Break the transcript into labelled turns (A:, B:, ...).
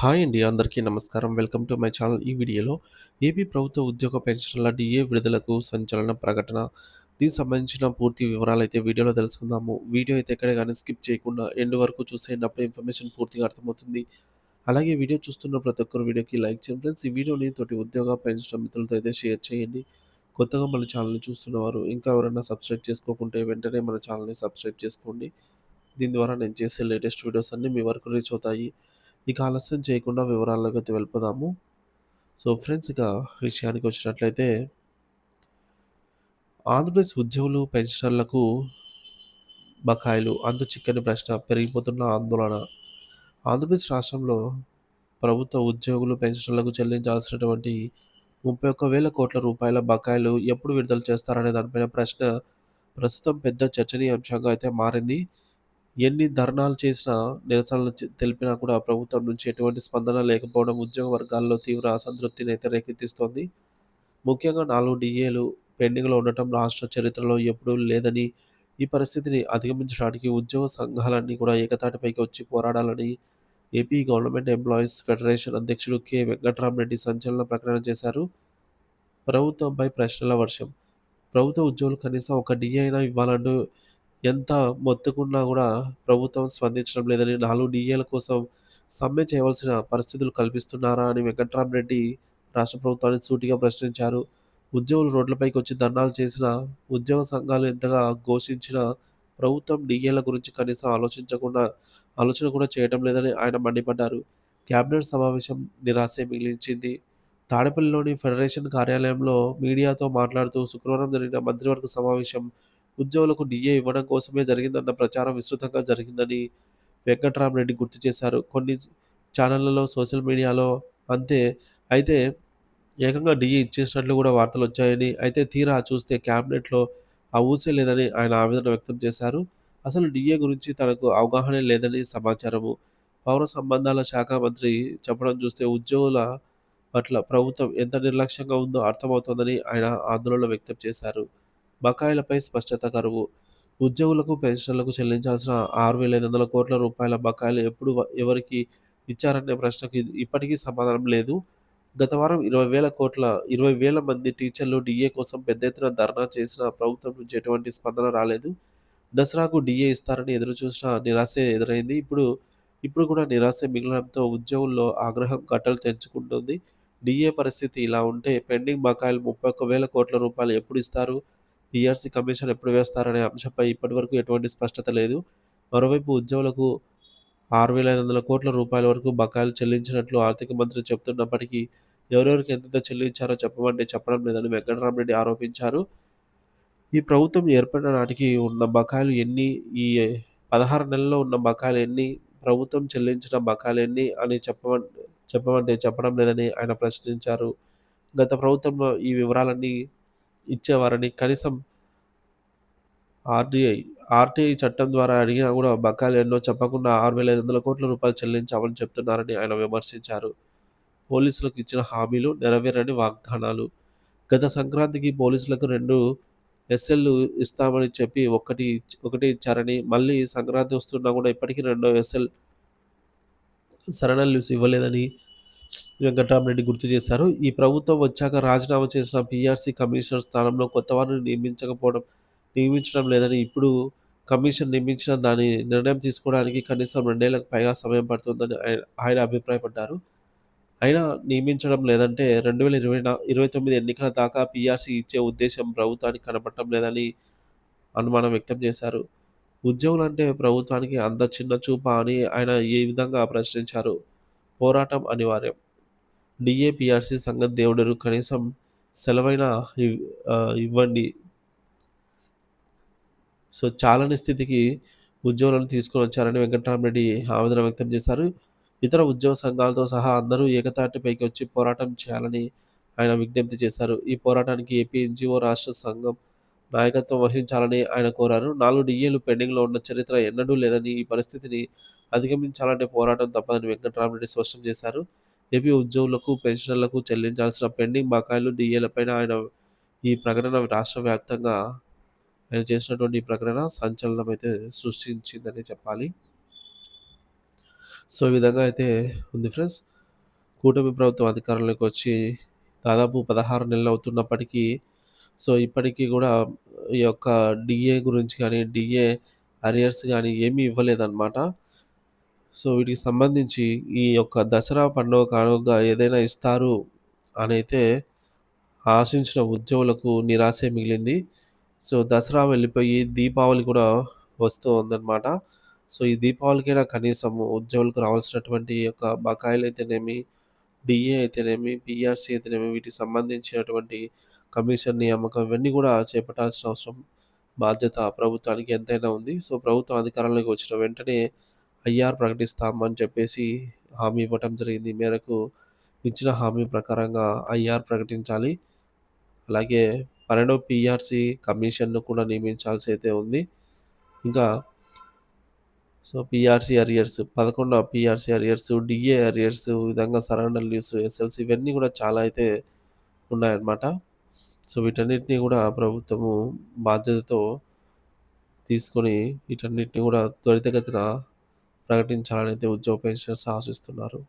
A: Hi అండి. అందరికీ నమస్కారం. Welcome to my channel. ఈ వీడియోలో ఏపీ ప్రభుత్వ ఉద్యోగ పెన్షన్ల డీఏ విడుదలకు సంచలన ప్రకటన. దీనికి సంబంధించిన పూర్తి వివరాలైతే వీడియోలో తెలుసుకుందాము. వీడియో అయితే ఎక్కడ గాని స్కిప్ చేయకుండా ఎండ్ వరకు చూసేయండి. అప్పుడే ఇన్ఫర్మేషన్ పూర్తిగా అర్థమవుతుంది. అలాగే వీడియో చూస్తున్న ప్రతి ఒక్కరు వీడియోకి లైక్ చేయండి ఫ్రెండ్స్. ఈ వీడియోని తోటి ఉద్యోగ పెన్షన్ మిత్రులతో అయితే షేర్ చేయండి. కొత్తగా మన ఛానల్‌ని చూస్తున్నవారు ఇంకా ఎవరైనా సబ్స్క్రైబ్ చేసుకోకుంటే వెంటనే మన ఛానల్‌ని సబ్స్క్రైబ్ చేసుకోండి. దీని ద్వారా నేను చేసే లేటెస్ట్ వీడియోస్ అన్నీ మీ వరకు రీచ్ అవుతాయి. ఇక ఆలస్యం చేయకుండా వివరాల్లోకైతే వెళ్ళిపోదాము. సో ఫ్రెండ్స్, ఇక విషయానికి వచ్చినట్లయితే ఆంధ్రప్రదేశ్ ఉద్యోగులు, పెన్షనర్లకు బకాయిలు అంతు చిక్కని ప్రశ్న, పెరిగిపోతున్న ఆందోళన. ఆంధ్రప్రదేశ్ రాష్ట్రంలో ప్రభుత్వ ఉద్యోగులు, పెన్షనర్లకు చెల్లించాల్సినటువంటి 31,000 కోట్ల రూపాయల బకాయిలు ఎప్పుడు విడుదల చేస్తారనే దానిపైన ప్రశ్న ప్రస్తుతం పెద్ద చర్చనీయాంశంగా అయితే మారింది. ఎన్ని ధర్నాలు చేసినా, నిరసనలు తెలిపినా కూడా ప్రభుత్వం నుంచి ఎటువంటి స్పందన లేకపోవడం ఉద్యోగ వర్గాల్లో తీవ్ర అసంతృప్తిని అయితే రేకెత్తిస్తోంది. ముఖ్యంగా 4 డీఏలు పెండింగ్‌లో ఉండటం రాష్ట్ర చరిత్రలో ఎప్పుడూ లేదని, ఈ పరిస్థితిని అధిగమించడానికి ఉద్యోగ సంఘాలన్నీ కూడా ఏకతాటిపైకి వచ్చి పోరాడాలని ఏపీ గవర్నమెంట్ ఎంప్లాయీస్ ఫెడరేషన్ అధ్యక్షుడు వెంకట్రామరెడ్డి సంచలన ప్రకటన చేశారు. ప్రభుత్వంపై ప్రశ్నల వర్షం. ప్రభుత్వ ఉద్యోగులు కనీసం ఒక డీఏ అయినా ఇవ్వాలంటూ ఎంత మొత్తుకున్నా గూడా ప్రభుత్వం స్పందించడం లేదని, 4 డీఏల కోసం సమ్మె చేయవలసిన పరిస్థితులు కల్పిస్తున్నారా అని వెంకట్రామరెడ్డి రాష్ట్ర ప్రభుత్వాన్ని సూటిగా ప్రశ్నించారు. ఉద్యోగులు రోడ్లపైకొచ్చి ధర్నాలు చేసినా, ఉద్యోగ సంఘాలు ఎంతగా ఘోషించినా ప్రభుత్వం డీఏల గురించి కనీసం ఆలోచన కూడా చేయడం లేదని ఆయన మండిపడ్డారు. కేబినెట్ సమావేశం నిరాశే మిగిల్చింది. తాడేపల్లిలోని ఫెడరేషన్ కార్యాలయంలో మీడియాతో మాట్లాడుతూ శుక్రవారం జరిగిన మంత్రివర్గ సమావేశం ఉద్యోగులకు డీఏ ఇవ్వడం కోసమే జరిగిందన్న ప్రచారం విస్తృతంగా జరిగిందని వెంకట్రామరెడ్డి గుర్తు చేశారు. కొన్ని ఛానళ్లలో, సోషల్ మీడియాలో అంతే. అయితే ఏకంగా డీఏ ఇచ్చేసినట్లు కూడా వార్తలొచ్చాయని, అయితే తీరా చూస్తే క్యాబినెట్‌లో ఆ ఊసే లేదని ఆయన ఆవేదన వ్యక్తం చేశారు. అసలు డీఏ గురించి తనకు అవగాహనే లేదని సమాచారము. పౌర సంబంధాల శాఖ మంత్రి చెప్పడం చూస్తే ఉద్యోగుల పట్ల ప్రభుత్వం ఎంత నిర్లక్ష్యంగా ఉందో అర్థమవుతోందని ఆయన ఆందోళన వ్యక్తం చేశారు. బకాయిలపై స్పష్టత కరువు. ఉద్యోగులకు, పెన్షనర్లకు చెల్లించాల్సిన 6,500 కోట్ల రూపాయల బకాయిలు ఎప్పుడు ఎవరికి ఇచ్చారనే ప్రశ్నకు ఇప్పటికీ సమాధానం లేదు. గత వారం 20,000 మంది టీచర్లు డీఏ కోసం పెద్ద ఎత్తున ధర్నా చేసినా ప్రభుత్వం నుంచి ఎటువంటి స్పందన రాలేదు. దసరాకు డీఏ ఇస్తారని ఎదురుచూసినా నిరాశే ఎదురైంది. ఇప్పుడు కూడా నిరాశే మిగలడంతో ఉద్యోగుల్లో ఆగ్రహం కట్టలు తెంచుకుంటోంది. డీఏ పరిస్థితి ఇలా ఉంటే పెండింగ్ బకాయిలు 31,000 కోట్ల రూపాయలు ఎప్పుడు ఇస్తారు? పీఆర్సీ కమిషన్ ఎప్పుడు వేస్తారనే అంశంపై ఇప్పటివరకు ఎటువంటి స్పష్టత లేదు. మరోవైపు ఉద్యోగులకు 6,500 కోట్ల రూపాయల వరకు బకాయిలు చెల్లించినట్లు ఆర్థిక మంత్రి చెబుతున్నప్పటికీ ఎవరెవరికి ఎంతెంత చెల్లించారో చెప్పమంటే చెప్పడం లేదని వెంకటరామరెడ్డి ఆరోపించారు. ఈ ప్రభుత్వం ఏర్పడిన నాటికి ఉన్న బకాయిలు ఎన్ని? ఈ 16 నెలల్లో ఉన్న బకాయిలు ఎన్ని? ప్రభుత్వం చెల్లించిన బకాయిలు ఎన్ని అని చెప్పమంటే చెప్పడం లేదని ఆయన ప్రశ్నించారు. గత ప్రభుత్వంలో ఈ వివరాలన్నీ ఇచ్చేవారని, కనీసం ఆర్‌డీఐ, ఆర్‌టీఐ చట్టం ద్వారా అడిగినా కూడా బకాయిలు ఎన్నో చెప్పకుండా 6,500 కోట్ల రూపాయలు చెల్లించామని చెప్తున్నారని ఆయన విమర్శించారు. పోలీసులకు ఇచ్చిన హామీలు నెరవేరని వాగ్దానాలు. గత సంక్రాంతికి పోలీసులకు 2 ఎస్‌ఎల్‌లు ఇస్తామని చెప్పి ఒకటే ఇచ్చారని, మళ్ళీ సంక్రాంతి వస్తున్నా కూడా ఇప్పటికీ రెండో ఎస్‌ఎల్ సరెండర్ లీవ్స్ ఇవ్వలేదని వెంకట్రామరెడ్డి గుర్తు చేశారు. ఈ ప్రభుత్వం వచ్చాక రాజీనామా చేసిన పీఆర్సీ కమిషనర్ స్థానంలో కొత్త వారిని నియమించడం లేదని, ఇప్పుడు కమిషన్ నియమించిన దాని నిర్ణయం తీసుకోవడానికి కనీసం 2 ఏళ్లకు పైగా సమయం పడుతుందని ఆయన అభిప్రాయపడ్డారు. అయినా నియమించడం లేదంటే 2029 ఎన్నికల దాకా పీఆర్సీ ఇచ్చే ఉద్దేశం ప్రభుత్వానికి కనపడటం లేదని అనుమానం వ్యక్తం చేశారు. ఉద్యోగులంటే ప్రభుత్వానికి అంత చిన్న చూపా అని ఆయన ఈ విధంగా ప్రశ్నించారు. పోరాటం అనివార్యం. డీఏ, పీఆర్సీ సంగతి దేవుడెరుగు. కనీసం సెలవైనా ఇవ్వండి. సో, చాలని స్థితికి ఉద్యోగులను తీసుకొనొచ్చారని వెంకటరామరెడ్డి ఆవేదన వ్యక్తం చేశారు. ఇతర ఉద్యోగ సంఘాలతో సహా అందరూ ఏకతాటిపైకి వచ్చి పోరాటం చేయాలని ఆయన విజ్ఞప్తి చేశారు. ఈ పోరాటానికి ఏపీ ఎన్‌జీఓ రాష్ట్ర సంఘం నాయకత్వం వహించాలని ఆయన కోరారు. 4 డీఏలు పెండింగ్‌లో ఉన్న చరిత్ర ఎన్నడూ లేదని, ఈ పరిస్థితిని అధిగమించాలంటే పోరాటం తప్పదని వెంకటరామరెడ్డి స్పష్టం చేశారు. ఏపీ ఉద్యోగులకు, పెన్షనర్లకు చెల్లించాల్సిన పెండింగ్ బకాయిలు, డీఏలపైన ఈ ప్రకటన రాష్ట్ర వ్యాప్తంగా ఆయన చేసినటువంటి ఈ ప్రకటన సంచలనమైతే సృష్టించిందని చెప్పాలి. సో, ఈ విధంగా అయితే ఉంది ఫ్రెండ్స్. కూటమి ప్రభుత్వం అధికారంలోకి వచ్చి దాదాపు 16 నెలలు అవుతున్నప్పటికీ ఇప్పటికి గూడా ఈ యొక్క డీఏ గురించి గానీ, డీఏ అరియర్స్ గానీ ఏమీ ఇవ్వలేదనమాట. వీటికి సంబంధించి ఈ యొక్క దసరా పండుగ కానుకగా ఏదైనా ఇస్తారు అనైతే ఆశించిన ఉద్యోగులకు నిరాశే మిగిలింది. దసరా వెళ్ళిపోయి దీపావళి కూడా వస్తూ ఉందనమాట. ఈ దీపావళికైనా కనీసం ఉద్యోగులకు రావాల్సినటువంటి ఈ యొక్క బకాయిలైతేనేమి, డీఏ అయితేనేమి, పీఆర్సీ అయితేనేమి వీటికి సంబంధించినటువంటి కమిషన్ నియామకం ఇవన్నీ గూడా చేపట్టాల్సిన అవసరం, బాధ్యత ప్రభుత్వానికి ఎంతైనా ఉంది. ప్రభుత్వం అధికారంలోకి వచ్చిన వెంటనే ఐఆర్ ప్రకటిస్తామని చెప్పేసి హామీ ఇవ్వటం జరిగింది. ఈ మేరకు ఇచ్చిన హామీ ప్రకారంగా ఐఆర్ ప్రకటించాలి. అలాగే 12వ పీఆర్సీ కమిషన్‌ను కూడా నియమించాల్సి అయితే ఉంది. ఇంకా పీఆర్సీ అరియర్స్, 11వ పీఆర్సీ అరియర్స్, డీఏ అరియర్స్, ఈ విధంగా సరెండర్ లీవ్స్, ఎస్ఎల్సీ ఇవన్నీ గూడా చాలా అయితే ఉన్నాయన్నమాట. వీటన్నిటిని గూడా ప్రభుత్వము బాధ్యతతో తీసుకొని వీటన్నిటిని గూడా త్వరితగతిన ప్రకటించాలని అయితే ఉద్యోగ పెన్షనర్స్ ఆశిస్తున్నారు.